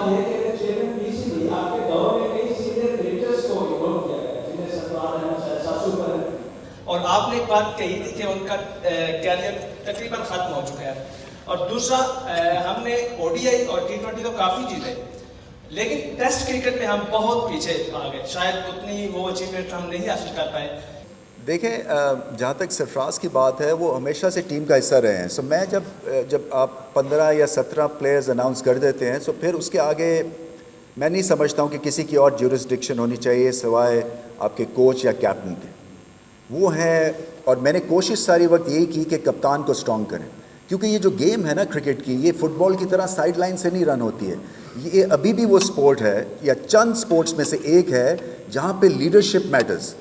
बात यह है कि चेयरमैन पीसीबी आपके दौर में कई सीनियर क्रिकेटर्स को इन्वॉल्व किया गया, जिनमें सरफराज अहमद, सासू पर, और आपने एक बात कही थी कि उनका कैरियर तकरीबन खत्म हो चुका है। और दूसरा, हमने ओडीआई और टी20 तो काफ़ी जीते, लेकिन टेस्ट क्रिकेट में हम बहुत पीछे आ गए, शायद उतनी वो अचीवमेंट हम नहीं हासिल कर पाए। देखें, जहाँ तक सरफराज की बात है, वो हमेशा से टीम का हिस्सा रहे हैं। सो मैं जब आप 15 या 17 प्लेयर्स अनाउंस कर देते हैं, सो फिर उसके आगे मैं नहीं समझता हूँ कि किसी की और ज्यूरिसडिक्शन होनी चाहिए सिवाय आपके कोच या कैप्टन के। वो हैं, और मैंने कोशिश सारी वक्त यही की कि कप्तान को स्ट्रॉन्ग करें, क्योंकि ये जो गेम है ना क्रिकेट की, ये फुटबॉल की तरह साइड लाइन से नहीं रन होती है। ये अभी भी वो स्पोर्ट है या चंद स्पोर्ट्स में से एक है जहाँ पे लीडरशिप मैटर्स।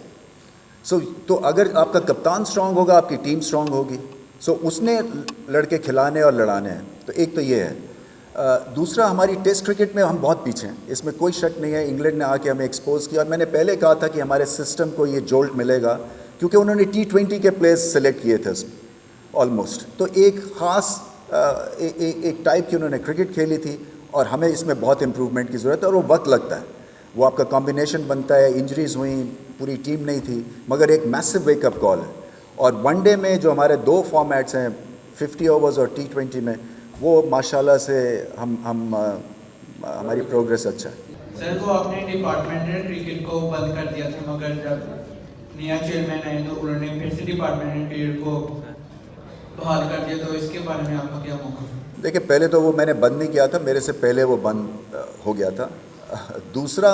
तो अगर आपका कप्तान स्ट्रांग होगा, आपकी टीम स्ट्रांग होगी। उसने लड़के खिलाने और लड़ाने हैं। तो एक तो ये है। दूसरा, हमारी टेस्ट क्रिकेट में हम बहुत पीछे हैं, इसमें कोई शक नहीं है। इंग्लैंड ने आके हमें एक्सपोज किया, और मैंने पहले कहा था कि हमारे सिस्टम को ये जोल्ट मिलेगा, क्योंकि उन्होंने T20 के प्लेयर्स सेलेक्ट किए थे उसमें ऑलमोस्ट। तो एक ख़ास एक टाइप की उन्होंने क्रिकेट खेली थी, और हमें इसमें बहुत इम्प्रूवमेंट की ज़रूरत है, और वो वक्त लगता है। वो आपका कॉम्बिनेशन बनता है, इंजरीज़ हुई, पूरी टीम नहीं थी, मगर एक मैसिव वेकअप कॉल है। और वनडे में जो हमारे 2 फॉर्मेट्स हैं, 50 ओवर्स और T20 में, वो माशाल्लाह से हमारी प्रोग्रेस अच्छा है। सर, वो अपने डिपार्टमेंटल क्रिकेट को बंद कर दिया था, मगर जब नया चेयरमैन आए तो उन्होंने फिर से डिपार्टमेंटल क्रिकेट को बहाल कर दिया, तो इसके बारे में आपका क्या मौक़िफ़ है? देखिए, पहले तो वो मैंने बंद नहीं किया था, मेरे से पहले वो बंद हो गया था। दूसरा,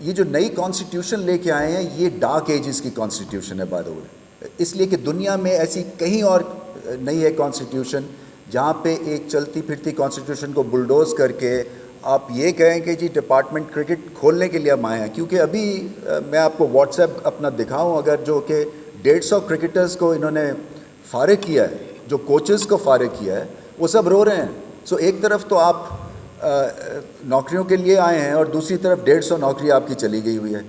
ये जो नई कॉन्स्टिट्यूशन लेके आए हैं, ये डार्क एजेस की कॉन्स्टिट्यूशन है बाय द वे, इसलिए कि दुनिया में ऐसी कहीं और नहीं है कॉन्स्टिट्यूशन जहाँ पे एक चलती फिरती कॉन्स्टिट्यूशन को बुलडोज करके आप ये कहें कि जी डिपार्टमेंट क्रिकेट खोलने के लिए हम आए हैं। क्योंकि अभी मैं आपको व्हाट्सएप अपना दिखाऊं, अगर जो कि 150 क्रिकेटर्स को इन्होंने फारिग किया है, जो कोचेस को फारिग किया है, वो सब रो रहे हैं। सो एक तरफ तो आप नौकरियों के लिए आए हैं, और दूसरी तरफ 150 नौकरी आपकी चली गई हुई है।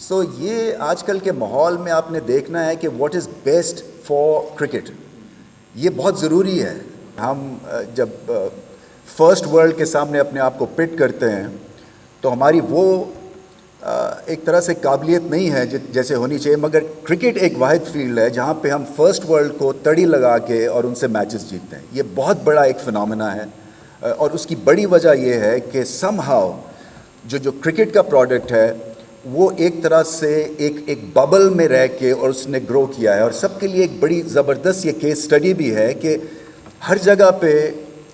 सो ये आजकल के माहौल में आपने देखना है कि what is best for cricket, ये बहुत ज़रूरी है। हम जब फर्स्ट वर्ल्ड के सामने अपने आप को पिट करते हैं, तो हमारी वो एक तरह से काबिलियत नहीं है जैसे होनी चाहिए। मगर क्रिकेट एक वाहिद फील्ड है जहाँ पे हम फर्स्ट वर्ल्ड को तड़ी लगा के और उनसे मैचेस जीतते हैं। ये बहुत बड़ा एक फिनोमेना है, और उसकी बड़ी वजह यह है कि समहाउ जो क्रिकेट का प्रोडक्ट है, वो एक तरह से एक बबल में रह के और उसने ग्रो किया है। और सबके लिए एक बड़ी ज़बरदस्त ये केस स्टडी भी है कि हर जगह पे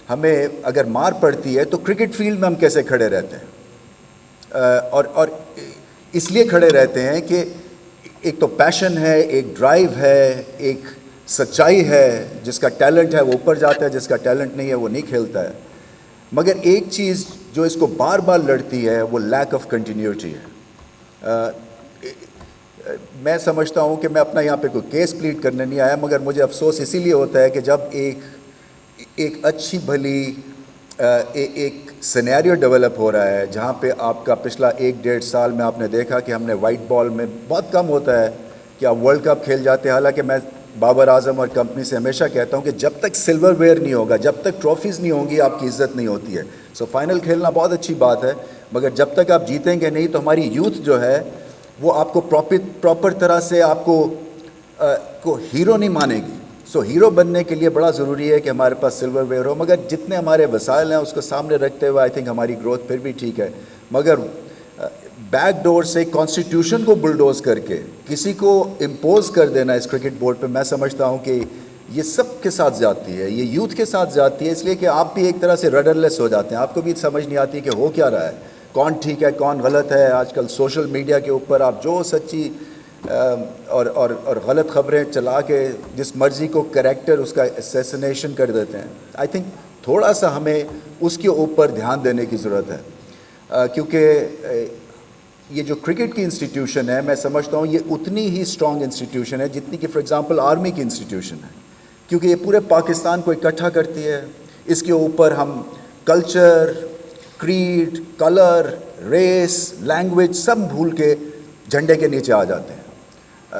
हमें अगर मार पड़ती है तो क्रिकेट फील्ड में हम कैसे खड़े रहते हैं। और इसलिए खड़े रहते हैं कि एक तो पैशन है, एक ड्राइव है, एक सच्चाई है। जिसका टैलेंट है वो ऊपर जाता है, जिसका टैलेंट नहीं है वो नहीं खेलता है। मगर एक चीज़ जो इसको बार बार लड़ती है वो लैक ऑफ कंटिन्यूटी है। मैं समझता हूँ कि मैं अपना यहाँ पे कोई केस प्लीड करने नहीं आया, मगर मुझे अफसोस इसीलिए होता है कि जब एक अच्छी भली एक सिनेरियो डेवलप हो रहा है जहाँ पे आपका पिछला 1-1.5 साल में आपने देखा कि हमने वाइट बॉल में बहुत कम होता है कि आप वर्ल्ड कप खेल जाते हैं। हालांकि मैं बाबर आजम और कंपनी से हमेशा कहता हूँ कि जब तक सिल्वर वेयर नहीं होगा, जब तक ट्रॉफीज़ नहीं होंगी, आपकी इज़्ज़त नहीं होती है। सो फाइनल खेलना बहुत अच्छी बात है, मगर जब तक आप जीतेंगे नहीं तो हमारी यूथ जो है वो आपको प्रॉपर तरह से आपको को हीरो नहीं मानेगी। सो हीरो बनने के लिए बड़ा ज़रूरी है कि हमारे पास सिल्वर वेयर हो। मगर जितने हमारे वसाइल हैं उसको सामने रखते हुए आई थिंक हमारी ग्रोथ फिर भी ठीक है। मगर बैक डोर से कॉन्स्टिट्यूशन को बुलडोज करके किसी को इम्पोज कर देना इस क्रिकेट बोर्ड पे, मैं समझता हूँ कि ये सब के साथ जाती है, ये यूथ के साथ जाती है। इसलिए कि आप भी एक तरह से रडरलेस हो जाते हैं, आपको भी समझ नहीं आती कि हो क्या रहा है, कौन ठीक है कौन गलत है। आजकल सोशल मीडिया के ऊपर आप जो सच्ची और गलत खबरें चला के जिस मर्ज़ी को करेक्टर उसका असैसिनेशन कर देते हैं। आई थिंक थोड़ा सा हमें उसके ऊपर ध्यान देने की ज़रूरत है, क्योंकि ये जो क्रिकेट की इंस्टीट्यूशन है, मैं समझता हूँ ये उतनी ही स्ट्रॉन्ग इंस्टीट्यूशन है जितनी कि फॉर एग्ज़ाम्पल आर्मी की इंस्टीट्यूशन है, क्योंकि ये पूरे पाकिस्तान को इकट्ठा करती है। इसके ऊपर हम culture, creed, colour, race, language सब भूल के झंडे के नीचे आ जाते हैं।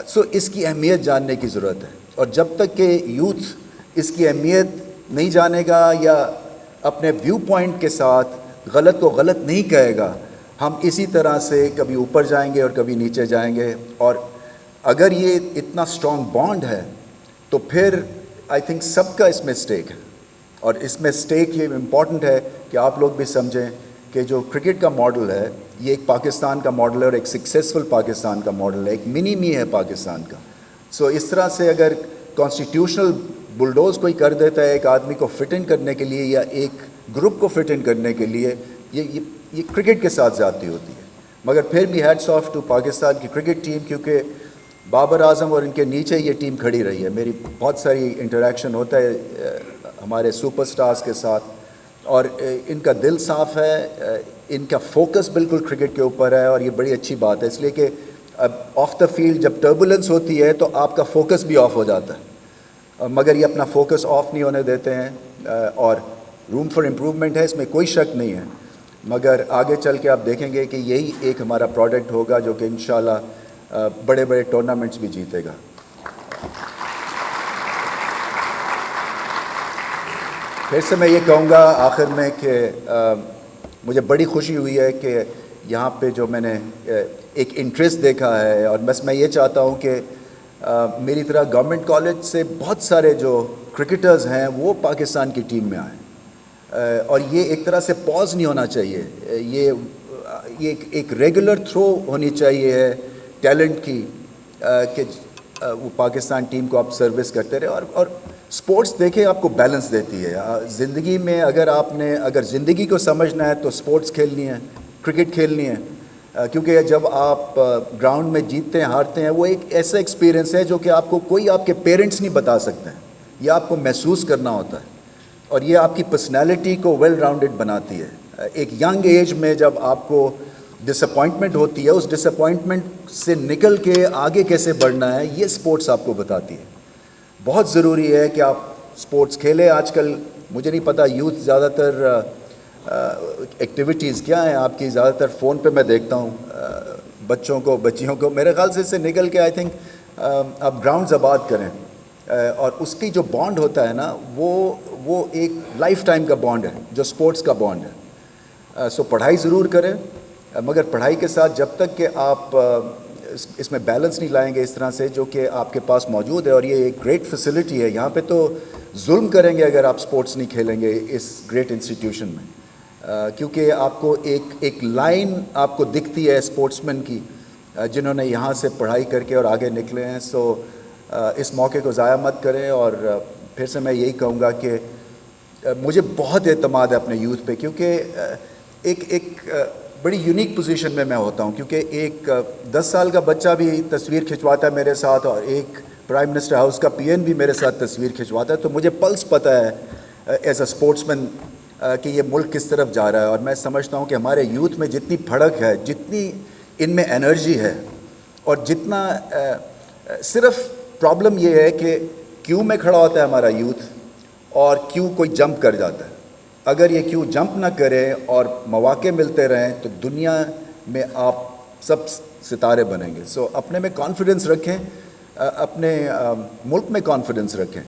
सो इसकी अहमियत जानने की ज़रूरत है, और जब तक कि यूथ इसकी अहमियत नहीं जानेगा या اپنے ویو پوائنٹ کے ساتھ غلط کو غلط نہیں کہے گا، ہم اسی طرح سے کبھی اوپر جائیں گے اور کبھی نیچے جائیں گے. اور اگر یہ اتنا اسٹرانگ بانڈ ہے تو پھر آئی تھنک سب کا اس میں اسٹیک ہے. اور اس میں اسٹیک یہ امپورٹنٹ ہے کہ آپ لوگ بھی سمجھیں کہ جو کرکٹ کا ماڈل ہے یہ ایک پاکستان کا ماڈل ہے اور ایک سکسیزفل پاکستان کا ماڈل ہے، ایک منی می ہے پاکستان کا. سو اس طرح سے اگر کانسٹیٹیوشنل بلڈوز کوئی کر دیتا ہے ایک آدمی کو فٹ ان کرنے کے لیے یا ایک گروپ کو فٹ ان کرنے کے لیے، یہ کرکٹ کے ساتھ زیادتی ہوتی ہے. مگر پھر بھی ہیڈس آف ٹو پاکستان کی کرکٹ ٹیم، کیونکہ بابر اعظم اور ان کے نیچے یہ ٹیم کھڑی رہی ہے. میری بہت ساری انٹریکشن ہوتا ہے ہمارے سپر سٹارز کے ساتھ، اور ان کا دل صاف ہے، ان کا فوکس بالکل کرکٹ کے اوپر ہے، اور یہ بڑی اچھی بات ہے. اس لیے کہ اب آف دا فیلڈ جب ٹربولنس ہوتی ہے تو آپ کا فوکس بھی آف ہو جاتا ہے، مگر یہ اپنا فوکس آف نہیں ہونے دیتے ہیں. اور روم فار امپروومنٹ ہے، اس میں کوئی شک نہیں ہے، مگر آگے چل کے آپ دیکھیں گے کہ یہی ایک ہمارا پروڈکٹ ہوگا جو کہ انشاءاللہ بڑے بڑے ٹورنامنٹس بھی جیتے گا. پھر سے میں یہ کہوں گا آخر میں کہ مجھے بڑی خوشی ہوئی ہے کہ یہاں پہ جو میں نے ایک انٹرسٹ دیکھا ہے، اور بس میں یہ چاہتا ہوں کہ میری طرح گورنمنٹ کالج سے بہت سارے جو کرکٹرز ہیں وہ پاکستان کی ٹیم میں آئیں. اور یہ ایک طرح سے پاز نہیں ہونا چاہیے، یہ ایک ریگولر تھرو ہونی چاہیے ہے ٹیلنٹ کی، کہ وہ پاکستان ٹیم کو آپ سروس کرتے رہے. اور سپورٹس دیکھیں آپ کو بیلنس دیتی ہے زندگی میں. اگر زندگی کو سمجھنا ہے تو سپورٹس کھیلنی ہے، کرکٹ کھیلنی ہے، کیونکہ جب آپ گراؤنڈ میں جیتتے ہیں ہارتے ہیں وہ ایک ایسا ایکسپیرینس ہے جو کہ آپ کو کوئی آپ کے پیرنٹس نہیں بتا سکتے ہیں، یہ آپ کو محسوس کرنا ہوتا ہے، اور یہ آپ کی پرسنالٹی کو ویل راؤنڈڈ بناتی ہے. ایک ینگ ایج میں جب آپ کو ڈس اپوائنٹمنٹ ہوتی ہے، اس ڈس اپوائنٹمنٹ سے نکل کے آگے کیسے بڑھنا ہے یہ سپورٹس آپ کو بتاتی ہے. بہت ضروری ہے کہ آپ سپورٹس کھیلیں. آج کل مجھے نہیں پتہ یوتھ زیادہ تر ایکٹیویٹیز کیا ہیں آپ کی، زیادہ تر فون پہ میں دیکھتا ہوں بچوں کو بچیوں کو. میرے خیال سے اس سے نکل کے آئی تھنک آپ گراؤنڈز آباد کریں، اور اس کی جو بانڈ ہوتا ہے نا وہ ایک لائف ٹائم کا بانڈ ہے جو سپورٹس کا بانڈ ہے. سو پڑھائی ضرور کریں، مگر پڑھائی کے ساتھ جب تک کہ آپ اس میں بیلنس نہیں لائیں گے اس طرح سے جو کہ آپ کے پاس موجود ہے، اور یہ ایک گریٹ فیسلٹی ہے. یہاں پہ تو ظلم کریں گے اگر آپ سپورٹس نہیں کھیلیں گے اس گریٹ انسٹیٹیوشن میں، کیونکہ آپ کو ایک لائن آپ کو دکھتی ہے اسپورٹس مین کی جنہوں نے یہاں سے پڑھائی کر کے اور آگے نکلے ہیں. سو اس موقع کو ضائع مت کریں. اور پھر سے میں یہی کہوں گا کہ مجھے بہت اعتماد ہے اپنے یوتھ پہ، کیونکہ ایک بڑی یونیک پوزیشن میں ہوتا ہوں، کیونکہ ایک 10 سال کا بچہ بھی تصویر کھنچواتا ہے میرے ساتھ، اور ایک پرائم منسٹر ہاؤس کا پی این بھی میرے ساتھ تصویر کھنچواتا ہے. تو مجھے پلس پتہ ہے ایز اے اسپورٹس مین کہ یہ ملک کس طرف جا رہا ہے. اور میں سمجھتا ہوں کہ ہمارے یوتھ میں جتنی بھڑک ہے، جتنی ان میں انرجی ہے، اور جتنا صرف پرابلم یہ ہے کہ کیوں میں کھڑا ہوتا ہے ہمارا یوتھ، اور کیوں کوئی جمپ کر جاتا ہے. اگر یہ کیوں جمپ نہ کریں اور مواقع ملتے رہیں تو دنیا میں آپ سب ستارے بنیں گے. سو اپنے میں کانفیڈنس رکھیں، اپنے ملک میں کانفیڈنس رکھیں.